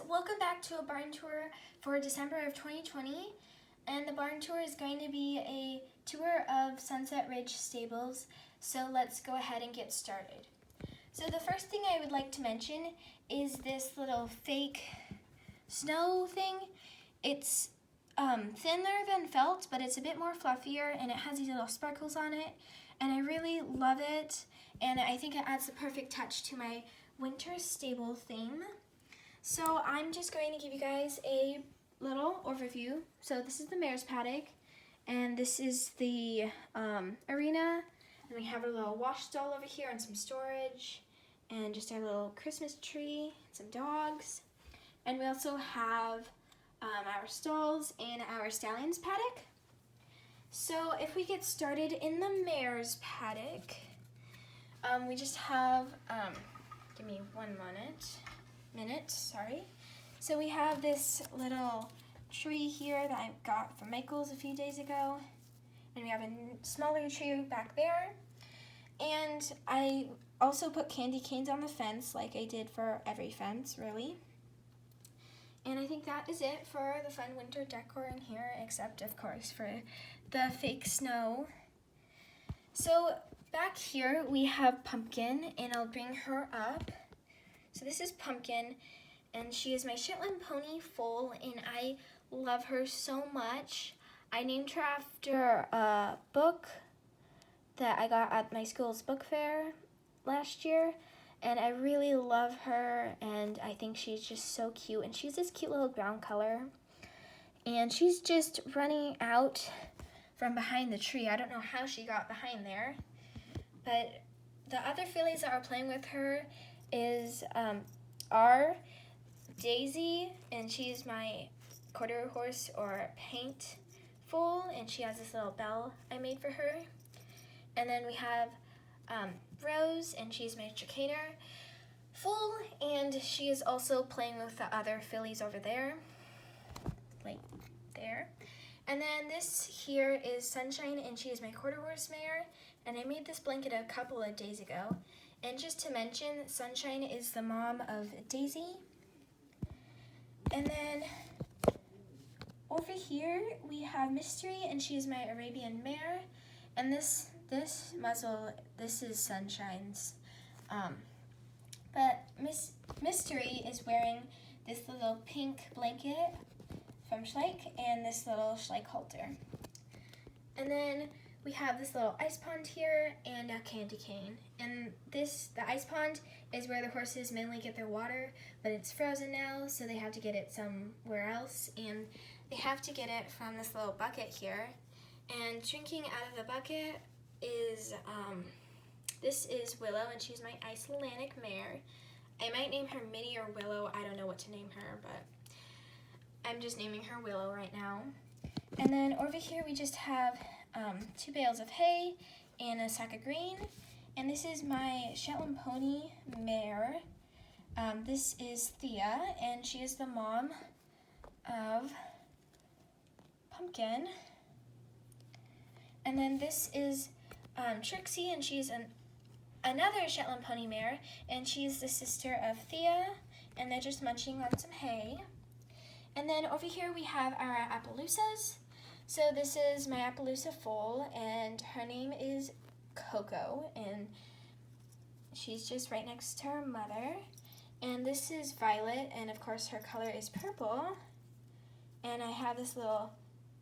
welcome back to a barn tour for December of 2020. And the barn tour is going to be a tour of Sunset Ridge Stables. So let's go ahead and get started. So the first thing I would like to mention is this little fake snow thing. It's thinner than felt, but it's a bit more fluffier, and it has these little sparkles on it. And I really love it, and I think it adds the perfect touch to my winter stable theme. So I'm just going to give you guys a little overview. So this is the mare's paddock, and this is the arena, and we have a little wash stall over here and some storage, and just our little Christmas tree, some dogs, and we also have our stalls and our stallion's paddock. So if we get started in the mare's paddock, we just have, give me 1 minute, sorry. So we have this little tree here that I got from Michael's a few days ago, and we have a smaller tree back there, and I also put candy canes on the fence like I did for every fence, really. And I think that is it for the fun winter decor in here, except of course for the fake snow. So back here we have Pumpkin, and I'll bring her up. So this is Pumpkin, and she is my Shetland pony foal, and I love her so much. I named her after a book that I got at my school's book fair last year, and I really love her, and I think she's just so cute, and she's this cute little brown color, and she's just running out from behind the tree. I don't know how she got behind there, but the other fillies that are playing with her are Daisy, and she's my quarter horse or paint foal, and she has this little bell I made for her. And then we have Rose, and she's my Chicaner foal, and she is also playing with the other fillies over there, like there. And then this here is Sunshine, and she is my quarter horse mare, and I made this blanket a couple of days ago. And just to mention, Sunshine is the mom of Daisy. And then over here we have Mystery, and she is my Arabian mare. And this muzzle, this is Sunshine's. But Mystery is wearing this little pink blanket from Schleich and this little Schleich halter. And then we have this little ice pond here and a candy cane. And the ice pond is where the horses mainly get their water, but it's frozen now, so they have to get it somewhere else. And they have to get it from this little bucket here. And drinking out of the bucket is, this is Willow, and she's my Icelandic mare. I might name her Minnie or Willow. I don't know what to name her, but I'm just naming her Willow right now. And then over here we just have 2 bales of hay and a sack of grain. And this is my Shetland pony mare. This is Thea, and she is the mom of Pumpkin. And then this is Trixie, and she's another Shetland pony mare, and she's the sister of Thea, and they're just munching on some hay. And then over here we have our Appaloosas. So this is my Appaloosa foal, and her name is Coco, and she's just right next to her mother. And this is Violet, and of course her color is purple. And I have this little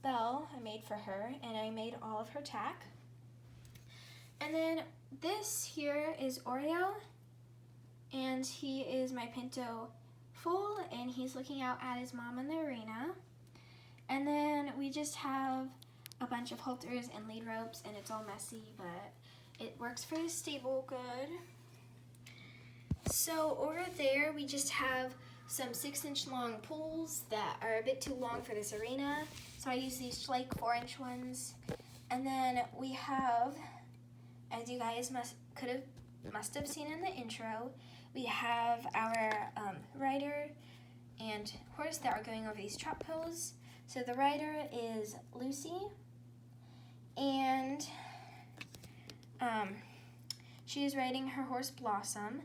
bell I made for her, and I made all of her tack. And then this here is Oreo, and he is my Pinto foal, and he's looking out at his mom in the arena. And then we just have a bunch of halters and lead ropes, and it's all messy, but it works for the stable good. So over there we just have some 6-inch long poles that are a bit too long for this arena, so I use these Schleich 4-inch ones. And then we have, as you guys must have seen in the intro, we have our rider and horse that are going over these trot poles. So the rider is Lucy, and she is riding her horse Blossom,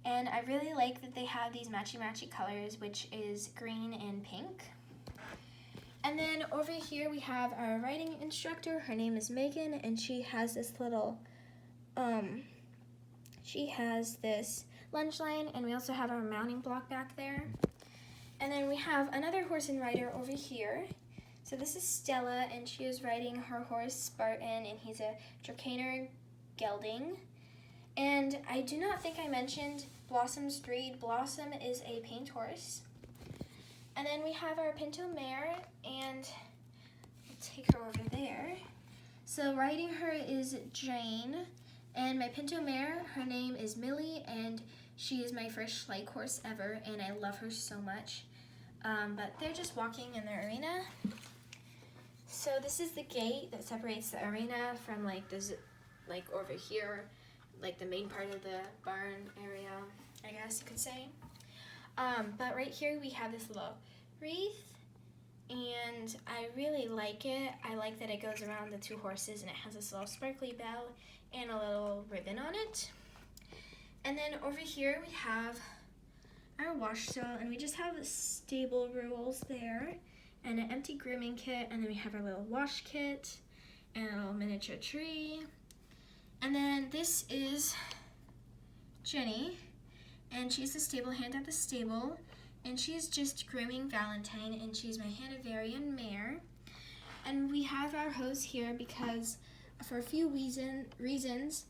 And I really like that they have these matchy-matchy colors, which is green and pink. And then over here we have our riding instructor. Her name is Megan, and she has this little, she has this lunge line, and we also have our mounting block back there. And then we have another horse and rider over here. So this is Stella, and she is riding her horse Spartan, and he's a Trakehner gelding. And I do not think I mentioned Blossom's breed. Blossom is a paint horse. And then we have our Pinto mare, and we'll take her over there. So riding her is Jane, and my Pinto mare, her name is Millie, and she is my first Schleich horse ever, and I love her so much. But they're just walking in the arena. So this is the gate that separates the arena from like over here, like the main part of the barn area, I guess you could say. But right here we have this little wreath, and I really like it. I like that it goes around the two horses, and it has this little sparkly bell and a little ribbon on it. And then over here we have our wash stall, and we just have stable rules there and an empty grooming kit, and then we have our little wash kit and a little miniature tree. And then this is Jenny, and she's the stable hand at the stable, and she's just grooming Valentine, and she's my Hanoverian mare. And we have our hose here because for a few reasons,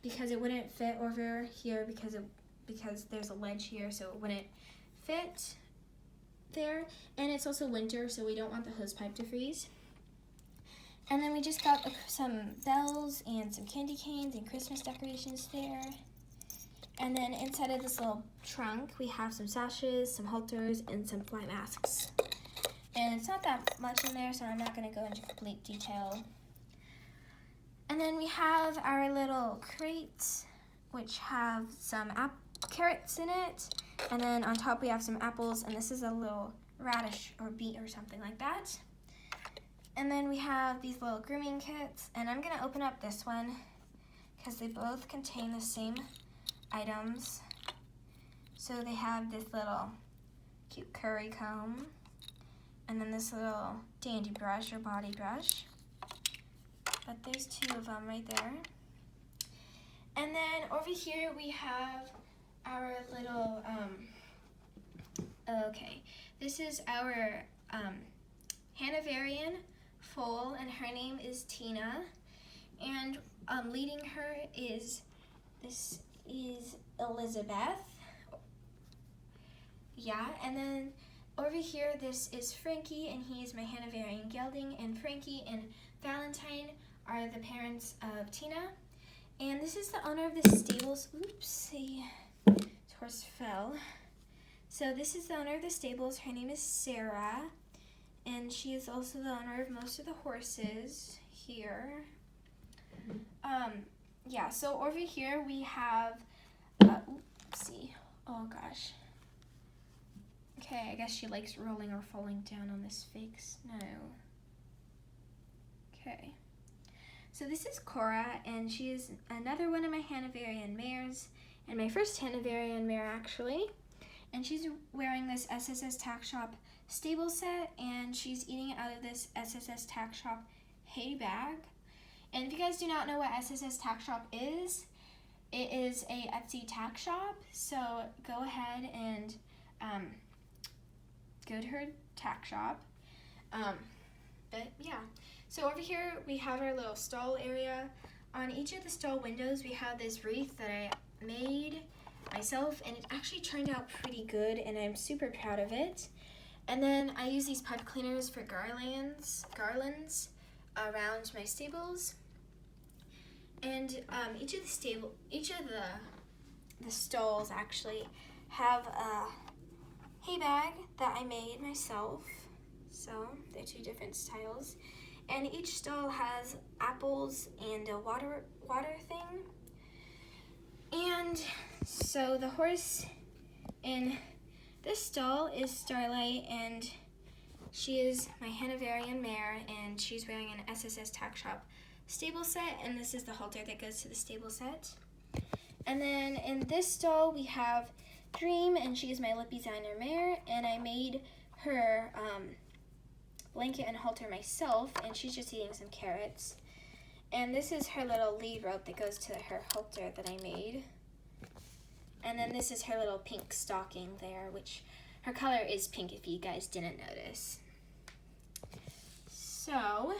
because it wouldn't fit over here because there's a ledge here, so it wouldn't fit there, and it's also winter, so we don't want the hose pipe to freeze. And then we just got some bells and some candy canes and Christmas decorations there. And then inside of this little trunk, we have some sashes, some halters, and some fly masks. And it's not that much in there, so I'm not going to go into complete detail. And then we have our little crates, which have some carrots in it. And then on top we have some apples, and this is a little radish or beet or something like that. And then we have these little grooming kits, and I'm going to open up this one because they both contain the same items. So they have this little cute curry comb, and then this little dandy brush or body brush. But there's two of them right there. And then over here we have our little, this is our Hanoverian foal, and her name is Tina. And leading her is Elizabeth. Yeah, and then over here this is Frankie, and he is my Hanoverian gelding, and Frankie and Valentine are the parents of Tina. And this is the owner of the stables. Oopsie. This horse fell. So this is the owner of the stables. Her name is Sarah, and she is also the owner of most of the horses here. Yeah, so over here we have, oopsie, oh gosh. Okay, I guess she likes rolling or falling down on this fake snow. Okay. So this is Cora, and she is another one of my Hanoverian mares, and my first Hanoverian mare actually. And she's wearing this SSS Tack Shop stable set, and she's eating out of this SSS Tack Shop hay bag. And if you guys do not know what SSS Tack Shop is, it is a Etsy tack shop. So go ahead and go to her tack shop. But yeah, so over here we have our little stall area. On each of the stall windows we have this wreath that I made myself, and it actually turned out pretty good, and I'm super proud of it. And then I use these pipe cleaners for garlands around my stables. And each of the stalls actually have a hay bag that I made myself. So they're two different styles. And each stall has apples and a water thing. And so the horse in this stall is Starlight, and she is my Hanoverian mare, and she's wearing an SSS Tack Shop stable set, and this is the halter that goes to the stable set. And then in this doll we have Dream, and she is my lip designer mare, and I made her blanket and halter myself, and she's just eating some carrots. And this is her little lead rope that goes to her halter that I made. And then this is her little pink stocking there, which her color is pink if you guys didn't notice. So,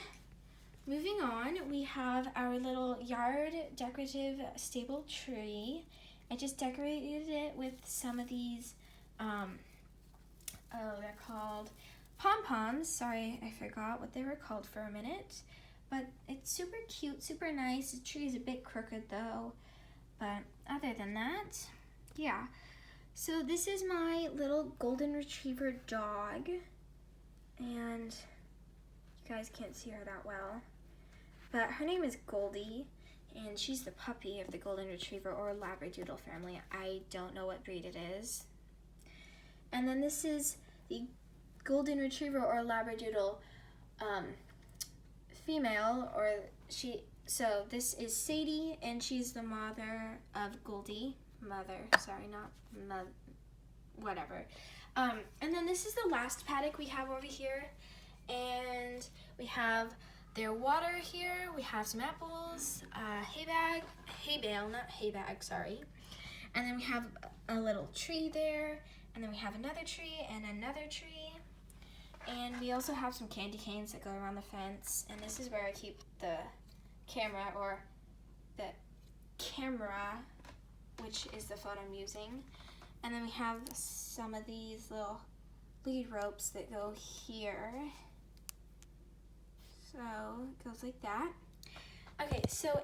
moving on, we have our little yard decorative stable tree. I just decorated it with some of these, they're called pom-poms. Sorry, I forgot what they were called for a minute. But it's super cute, super nice. The tree is a bit crooked though. But other than that, yeah. So this is my little golden retriever dog. And you guys can't see her that well. But her name is Goldie. And she's the puppy of the golden retriever or labradoodle family. I don't know what breed it is. And then this is the golden retriever or labradoodle female, or so this is Sadie, and she's the mother of Goldie. Whatever. And then this is the last paddock we have over here. And we have their water here. We have some apples, hay bale, not hay bag, sorry. And then we have a little tree there. And then we have another tree and another tree. And we also have some candy canes that go around the fence. And this is where I keep the camera, or the camera, which is the phone I'm using. And then we have some of these little lead ropes that go here. So it goes like that. Okay, so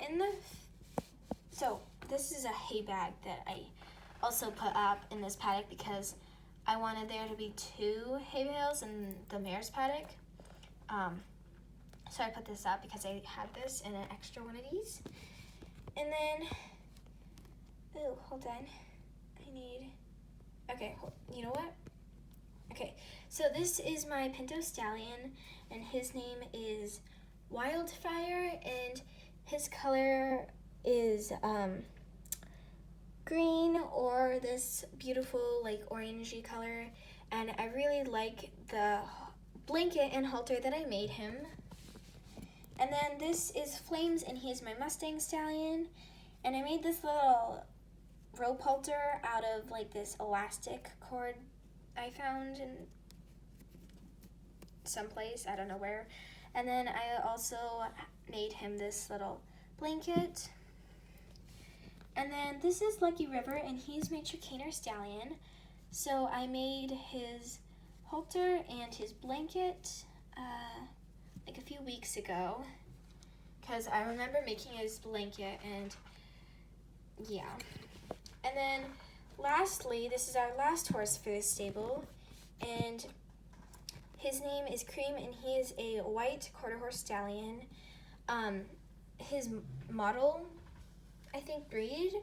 this is a hay bag that I also put up in this paddock because I wanted there to be 2 hay bales in the mare's paddock. So I put this up because I had this and an extra one of these. And then, oh, hold on. Okay, you know what? Okay, so this is my Pinto Stallion, and his name is Wildfire, and his color is green, or this beautiful like orangey color, and I really like the blanket and halter that I made him. And then this is Flames, and he's my Mustang Stallion, and I made this little rope halter out of like this elastic cord I found in someplace, I don't know where. And then I also made him this little blanket. And then this is Lucky River, and he's my Trakehner Stallion. So I made his halter and his blanket like a few weeks ago, because I remember making his blanket, and yeah. And then lastly, this is our last horse for this stable, and his name is Cream, and he is a white quarter horse stallion. His model, I think, breed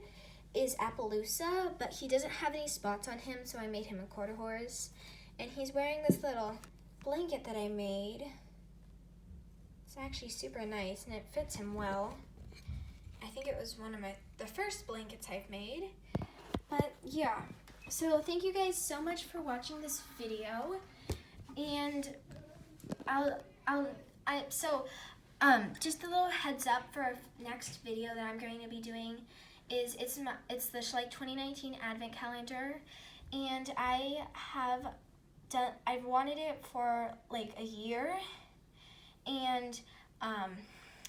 is Appaloosa, but he doesn't have any spots on him, so I made him a quarter horse. And he's wearing this little blanket that I made. It's actually super nice, and it fits him well. I think it was one of the first blankets I've made. But yeah, so thank you guys so much for watching this video. And just a little heads up for our next video that I'm going to be doing is it's the Schleich 2019 Advent Calendar, and I've wanted it for like a year, and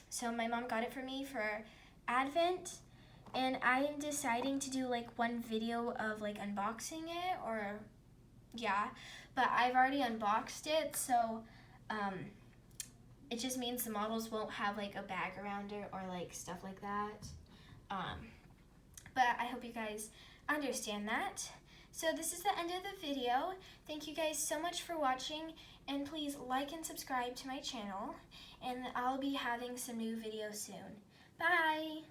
so my mom got it for me for Advent, and I am deciding to do like one video of like unboxing it, or yeah, but I've already unboxed it, so it just means the models won't have like a bag around it or like stuff like that. But I hope you guys understand that. So this is the end of the video. Thank you guys so much for watching, and please like and subscribe to my channel, and I'll be having some new videos soon. Bye!